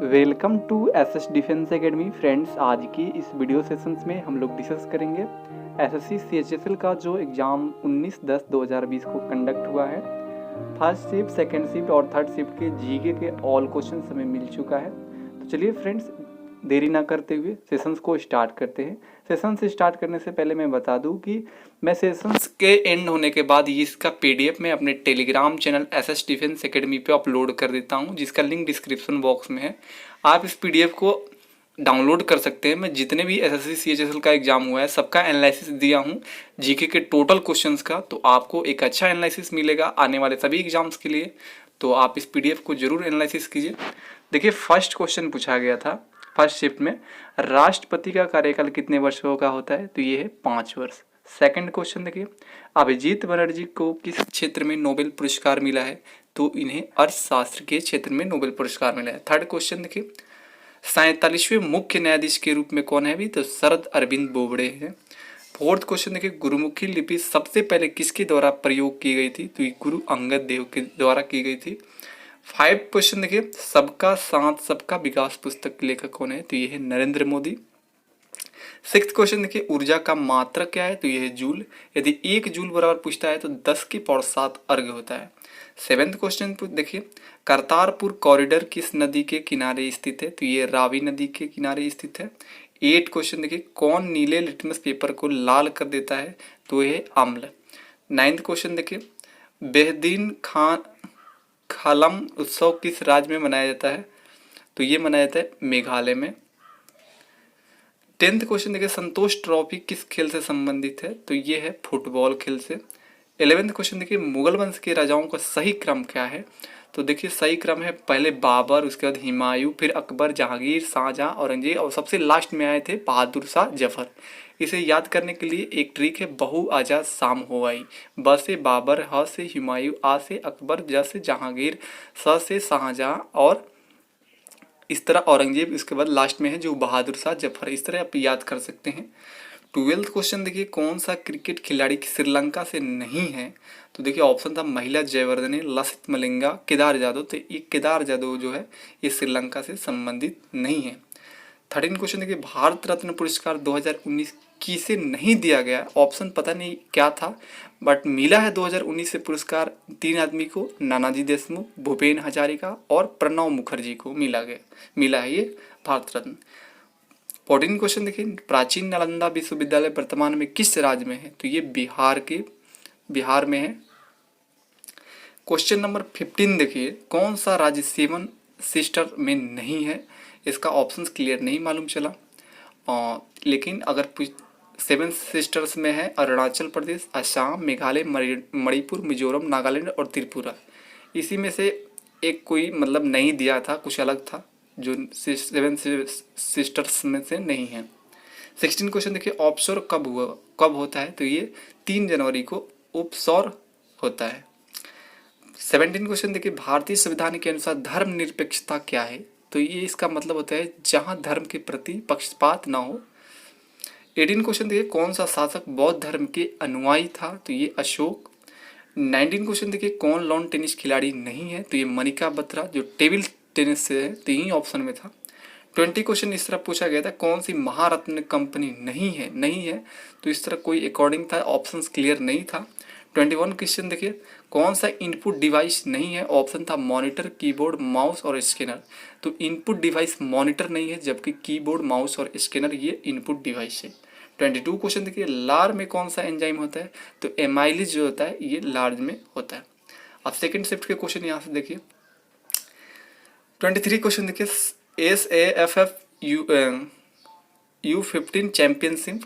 Welcome to SS defence academy friends. आज की इस वीडियो सेशंस में हम लोग डिस्कस करेंगे एसएससी सीएचएसएल का जो एग्ज़ाम 19/10/2020 को कंडक्ट हुआ है। फर्स्ट शिफ्ट, सेकंड शिफ्ट और थर्ड शिफ्ट के जीके के ऑल क्वेश्चन हमें मिल चुका है। तो चलिए फ्रेंड्स, देरी ना करते हुए सेशंस को स्टार्ट करते हैं। सेशन से स्टार्ट करने से पहले मैं बता दूं कि मैं सेशंस के एंड होने के बाद इसका पीडीएफ में अपने Telegram channel SS defence academy पे अपलोड कर देता हूं, जिसका लिंक डिस्क्रिप्शन बॉक्स में है। आप इस पीडीएफ को डाउनलोड कर सकते हैं। मैं जितने भी एसएससी सीएचएसएल का एग्जाम हुआ है सबका एनालिसिस दिया हूँ, जीके के टोटल क्वेश्चंस का, तो आपको एक अच्छा एनालिसिस मिलेगा आने वाले सभी एग्जाम्स के लिए। तो आप इस पीडीएफ को जरूर एनालिसिस कीजिए। देखिए, फर्स्ट क्वेश्चन पूछा गया था फर्स्ट शिफ्ट में, राष्ट्रपति का कार्यकाल कितने वर्षों का होता है? तो ये है 5 वर्ष। सेकंड क्वेश्चन देखिए, अभिजीत बनर्जी को किस क्षेत्र में नोबेल पुरस्कार मिला है? तो इन्हें अर्थशास्त्र के क्षेत्र में नोबेल पुरस्कार मिला है। थर्ड क्वेश्चन देखिए, 47वें मुख्य न्यायाधीश के रूप में कौन है अभी? तो शरद अरविंद बोबड़े हैं। फोर्थ क्वेश्चन देखिए, गुरुमुखी लिपि सबसे पहले किसके द्वारा प्रयोग की गई थी? तो ये गुरु अंगद देव के द्वारा की गई थी। 5 क्वेश्चन देखिए, सबका साथ सबका विकास पुस्तक के लेखक कौन है? तो ये है नरेंद्र मोदी। 6th क्वेश्चन देखिए, ऊर्जा का मात्रक क्या है? तो ये है जूल। यदि 1 जूल बराबर पूछता है तो 10 की पावर 7 अर्घ होता है। 7th क्वेश्चन देखिए, करतारपुर कॉरिडोर किस नदी के किनारे स्थित है? तो ये रावी नदी के किनारे स्थित है। 8 क्वेश्चन देखिए, कौन नीले लिटमस पेपर को लाल कर देता है? तो ये है अम्ल। 9th क्वेश्चन देखिए, बेहदीन खान खालम उत्सव किस राज्य में मनाया जाता है? तो ये मनाया जाता है मेघालय में। 10th क्वेश्चन देखिए, संतोष ट्रॉफी किस खेल से संबंधित है? तो ये है फुटबॉल खेल से। 11th क्वेश्चन देखिए, मुगल वंश के राजाओं का सही क्रम क्या है? तो देखिए, सही क्रम है पहले बाबर, उसके बाद हुमायूं, फिर अकबर, जहांगीर, शाहजहां, औरंगजेब और सबसे लास्ट में आए थे बहादुर शाह जफर। इसे याद करने के लिए एक ट्रिक है, बहु आजा शाम हो आई। ब से बाबर, ह से हुमायूं, आ से अकबर, ज से जहांगीर, स से शाहजहां और इस तरह औरंगजेब, इसके बाद लास्ट में है जो बहादुर शाह जफर। इस तरह आप याद कर सकते हैं। 12th क्वेश्चन देखिए, कौन सा क्रिकेट खिलाड़ी श्रीलंका से नहीं है? तो देखिए, ऑप्शन था महिला जयवर्धने, लसित मलिंगा, केदार जाधव। तो ये केदार जाधव जो है ये श्रीलंका से संबंधित नहीं है। 13 क्वेश्चन देखिए, भारत रत्न पुरस्कार 2019 किसे नहीं दिया गया? ऑप्शन पता नहीं क्या था, बट मिला है 2019 से पुरस्कार 3 आदमी को, नानाजी देशमुख, भूपेन हजारिका और प्रणब मुखर्जी को मिला है ये भारत रत्न। 14 क्वेश्चन देखिए, प्राचीन नालंदा विश्वविद्यालय वर्तमान में किस राज्य में है? तो ये बिहार में है। क्वेश्चन नंबर 15 देखिए, कौन सा राज्य 7 सिस्टर में नहीं है? इसका ऑप्शंस क्लियर नहीं मालूम चला, लेकिन अगर 7 सिस्टर्स में है अरुणाचल प्रदेश, असम, मेघालय, मणिपुर, मिजोरम, नागालैंड और त्रिपुरा। इसी में से एक कोई मतलब नहीं दिया था, कुछ अलग था जो 7 सिस्टर्स में से नहीं है। 16 क्वेश्चन देखिए, ऑफशोर कब होता है? तो ये 3 जनवरी को ऑफशोर होता है। 17 क्वेश्चन देखिए, भारतीय संविधान के अनुसार धर्मनिरपेक्षता क्या है? तो ये इसका मतलब होता है जहाँ धर्म के प्रति पक्षपात ना हो। 18 क्वेश्चन देखिए, कौन सा शासक बौद्ध धर्म के अनुयायी था? तो ये अशोक। 19 क्वेश्चन देखिए, कौन लॉन टेनिस खिलाड़ी नहीं है? तो ये मनिका बत्रा जो टेबल टेनिस से है, तो यही ऑप्शन में था। 20 क्वेश्चन इस तरह पूछा गया था, कौन सी महारत्न कंपनी नहीं है, तो इस तरह कोई अकॉर्डिंग था, ऑप्शंस क्लियर नहीं था। 21 क्वेश्चन देखिए, कौन सा इनपुट डिवाइस नहीं है? ऑप्शन था मॉनिटर, कीबोर्ड, माउस और स्कैनर। तो इनपुट डिवाइस मॉनिटर नहीं है, जबकि कीबोर्ड, माउस और स्कैनर ये इनपुट डिवाइस है। 22 क्वेश्चन देखिए, लार में कौन सा एंजाइम होता है? तो एमाइलिज जो होता है ये लार्ज में होता है। अब सेकंड शिफ्ट के क्वेश्चन यहाँ से देखिए। 23 क्वेश्चन देखिए, SAFF U15 चैंपियनशिप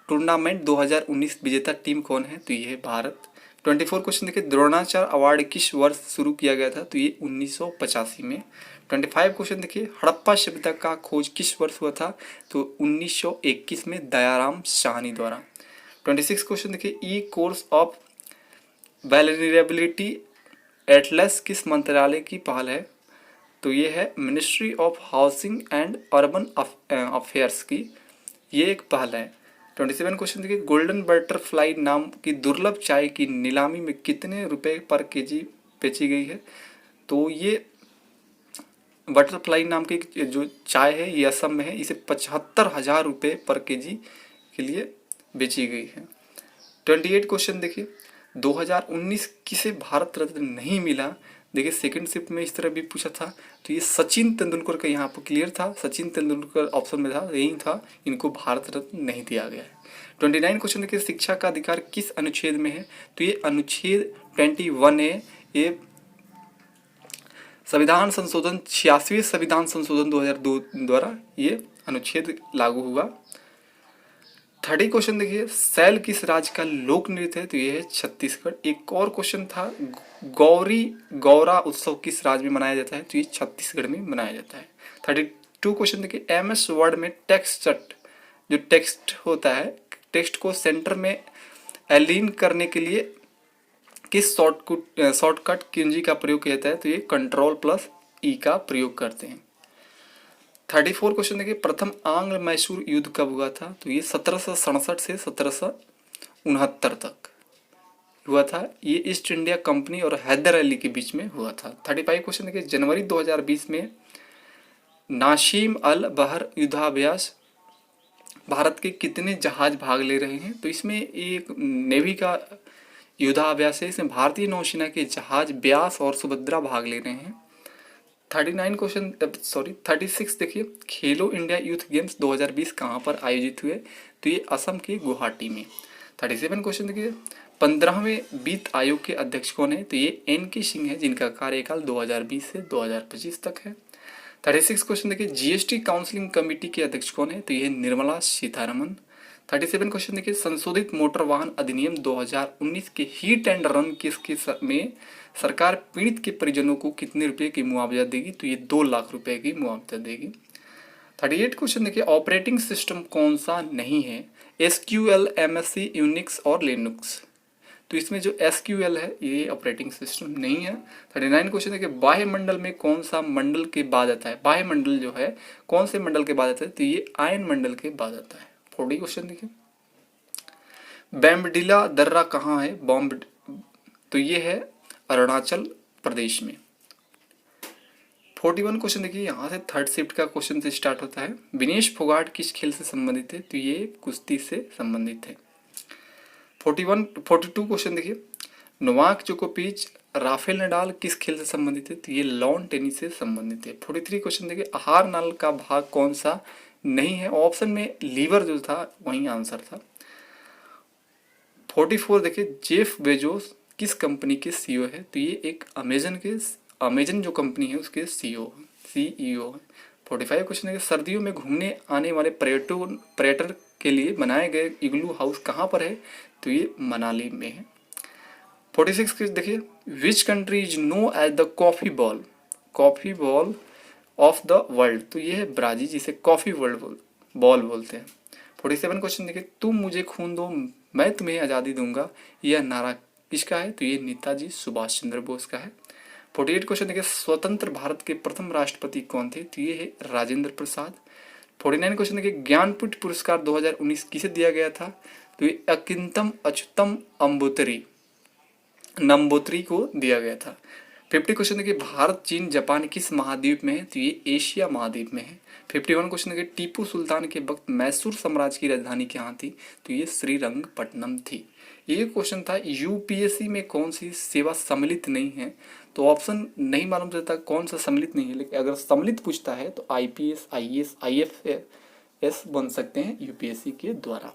टूर्नामेंट 2019 विजेता टीम कौन है? तो ये है भारत। 24 क्वेश्चन देखिए, द्रोणाचार्य अवार्ड किस वर्ष शुरू किया गया था? तो ये 1985 में। 25 क्वेश्चन देखिए, हड़प्पा सभ्यता का खोज किस वर्ष हुआ था? तो 1921 में दयाराम साहनी द्वारा। 26 क्वेश्चन देखिए, ई कोर्स ऑफ वल्नरेबिलिटी एटलस किस मंत्रालय की पहल है? तो ये है ministry of housing and urban affairs की ये एक पहल है। 27 क्वेश्चन देखिए, गोल्डन बटरफ्लाई नाम की दुर्लभ चाय की नीलामी में कितने रुपए पर केजी बेची गई है? तो ये बटरफ्लाई नाम की जो चाय है ये असम में है, इसे 75,000 रुपये पर केजी के लिए बेची गई है। 28 क्वेश्चन देखिए, 2019 किसे भारत रत्न नहीं मिला। देखिए सेकंड शिफ्ट में इस तरह भी पूछा था, तो ये सचिन तेंदुलकर का यहाँ पर क्लियर था, सचिन तेंदुलकर ऑप्शन में था, यही था, इनको भारत रत्न नहीं दिया गया है। 29 क्वेश्चन देखिए, शिक्षा का अधिकार किस अनुच्छेद में है, तो ये अनुच्छेद 21 है। ये संविधान संशोधन 86वें संविधान संशोधन 2002 द्वारा ये अनुच्छेद लागू हुआ। 30 क्वेश्चन देखिए, सैल किस राज्य का लोक नृत्य है, तो ये है छत्तीसगढ़। एक और क्वेश्चन था, गौरी गौरा उत्सव किस राज्य में मनाया जाता है, तो ये छत्तीसगढ़ में मनाया जाता है। 32 क्वेश्चन देखिए, MS वर्ड में टेक्स्ट जो टेक्स्ट होता है, टेक्स्ट को सेंटर में एलाइन करने के लिए किस शॉर्टकट कुंजी का प्रयोग किया जाता है, तो ये Ctrl+E का प्रयोग करते हैं। 34 क्वेश्चन देखिए, प्रथम आंग्ल मैसूर युद्ध कब हुआ था, तो ये 1767 से 1769 तक हुआ था। ये ईस्ट इंडिया कंपनी और हैदर अली के बीच में हुआ था। 35 क्वेश्चन देखिए, जनवरी 2020 में नासिम अल बहर युद्धाभ्यास भारत के कितने जहाज भाग ले रहे हैं, तो इसमें एक नेवी का युद्धाभ्यास है, इसमें भारतीय नौसेना के जहाज ब्यास और सुभद्रा भाग ले रहे हैं। 36 देखिए, खेलो इंडिया यूथ गेम्स 2020 कहाँ पर आयोजित हुए, तो ये असम के गुवाहाटी में। 37 क्वेश्चन देखिए, 15वें वित्त आयोग के अध्यक्ष कौन है, तो ये NK सिंह है, जिनका कार्यकाल 2020 से 2025 तक है। 36 क्वेश्चन देखिए, GST काउंसिलिंग कमेटी के अध्यक्ष कौन है, तो ये निर्मला सीतारमन। 37 क्वेश्चन देखिए, संशोधित मोटर वाहन अधिनियम 2019 के हिट एंड रन केस में सरकार पीड़ित के परिजनों को कितने रुपए की मुआवजा देगी, तो ये 2 लाख रुपए की मुआवजा देगी। 38 क्वेश्चन देखिए, ऑपरेटिंग सिस्टम कौन सा नहीं है, SQL, MSC, यूनिक्स और लिनक्स, तो इसमें जो SQL है ये ऑपरेटिंग सिस्टम नहीं है। 39 क्वेश्चन देखिए, वायुमंडल में कौन सा मंडल के बाद आता है, वायुमंडल जो है कौन से मंडल के बाद आता है, तो ये आयन मंडल के बाद आता है। 40 क्वेश्चन देखिए, बैम्बडिला दर्रा कहाँ है, बॉम्ब, तो ये है अरुणाचल प्रदेश में। 41 क्वेश्चन देखिए, यहाँ से थर्ड शिफ्ट का क्वेश्चन से स्टार्ट होता है, विनेश फोगाट किस खेल से संबंधित है, तो ये कुश्ती से संबंधित है। 42 क्वेश्चन देखिए, नोवाक जोकोविच राफेल नडाल किस खेल से संबंधित है, तो ये लॉन टेनिस से संबंधित है। 43 क्वेश्चन देखिए, आहार नाल का भाग कौन सा नहीं है, ऑप्शन में लीवर जो था वही आंसर था। 44 देखिए, जेफ बेजोस किस कंपनी के CEO है, तो ये एक अमेजन जो कंपनी है उसके CEO है। 45 क्वेश्चन देखिए, सर्दियों में घूमने आने वाले पर्यटन के लिए बनाए गए इग्लू हाउस कहाँ पर है, तो ये मनाली में है। 46 देखिए, which country is known as the coffee bowl of the world, तो ये है ब्राजील, जिसे कॉफी वर्ल्ड बॉल बोलते हैं। 47 क्वेश्चन देखिए, तुम मुझे खून दो मैं तुम्हें आज़ादी दूंगा, यह नारा किसका है, तो ये नेताजी सुभाष चंद्र बोस का है। 48 क्वेश्चन देखिए, स्वतंत्र भारत के प्रथम राष्ट्रपति कौन थे, तो ये है राजेंद्र प्रसाद। 49 क्वेश्चन देखिए, ज्ञानपीठ पुरस्कार 2019 किसे दिया गया था, तो ये अकिंतम अच्युतम नंबूतरी को दिया गया था। 50 क्वेश्चन देखिए, भारत चीन जापान किस महाद्वीप में है, तो ये एशिया महाद्वीप में है। 51 क्वेश्चन देखिए, टीपू सुल्तान के वक्त मैसूर साम्राज्य की राजधानी कहाँ थी, तो ये श्रीरंगपट्टनम थी। ये क्वेश्चन था, UPSC में कौन सी सेवा सम्मिलित नहीं है, तो ऑप्शन नहीं मालूम चलता कौन सा सम्मिलित नहीं है, लेकिन अगर सम्मिलित पूछता है तो IPS, IAS, IFS बन सकते हैं UPSC के द्वारा,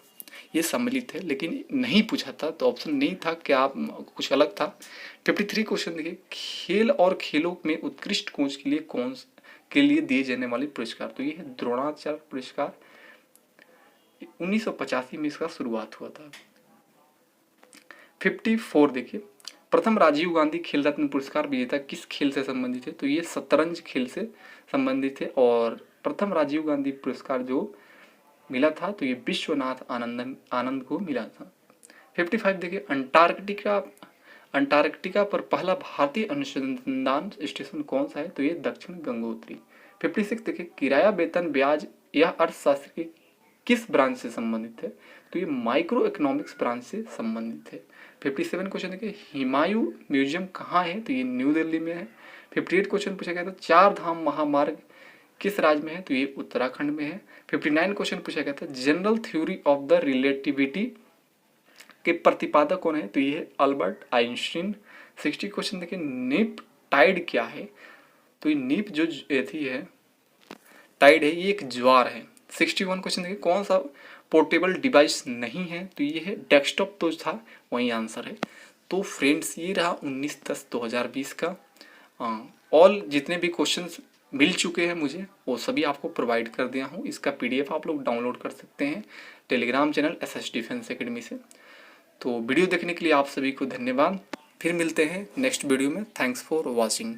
ये सम्मिलित है, लेकिन नहीं पूछा था तो ऑप्शन नहीं था, क्या कुछ अलग था। 53 क्वेश्चन देखिए, खेल और खेलों में उत्कृष्ट कोच के लिए दिए जाने वाले पुरस्कार, तो ये है द्रोणाचार्य पुरस्कार, 1985 में इसका शुरुआत हुआ था। 54 देखिए, प्रथम राजीव गांधी खेल रत्न पुरस्कार विजेता किस खेल से संबंधित है, तो ये शतरंज खेल से संबंधित है, और प्रथम राजीव गांधी पुरस्कार जो मिला था तो ये विश्वनाथ आनंद को मिला था। 55 देखिए, अंटार्कटिका पर पहला भारतीय अनुसंधान स्टेशन कौन सा है, तो ये दक्षिण गंगोत्री। 56 देखिए, किराया वेतन ब्याज यह अर्थशास्त्र के किस ब्रांच से संबंधित है, तो ये माइक्रो इकोनॉमिक्स ब्रांच से संबंधित है। 57 क्वेश्चन देखिए, हुमायूं म्यूजियम कहाँ है, तो ये न्यू दिल्ली में है। 58 क्वेश्चन पूछा गया था चार धाम महामार्ग किस राज्य में है, तो ये उत्तराखंड में है। 59 क्वेश्चन पूछा गया था general theory of the relativity के प्रतिपादक कौन है, तो ये है अल्बर्ट आइंस्टीन। 60 क्वेश्चन देखिए नीप टाइड क्या है, तो ये नीप जो थी है टाइड है, ये एक ज्वार है। 61 क्वेश्चन देखिए कौन सा पोर्टेबल डिवाइस नहीं है, तो ये है डेस्कटॉप, तो था वही आंसर है। तो फ्रेंड्स ये रहा 19/10/2020 का ऑल जितने भी क्वेश्चंस मिल चुके हैं मुझे वो सभी आपको प्रोवाइड कर दिया हूँ। इसका PDF आप लोग डाउनलोड कर सकते हैं Telegram channel SS defence academy से। तो वीडियो देखने के लिए आप सभी को धन्यवाद। फिर मिलते हैं नेक्स्ट वीडियो में। Thanks for watching.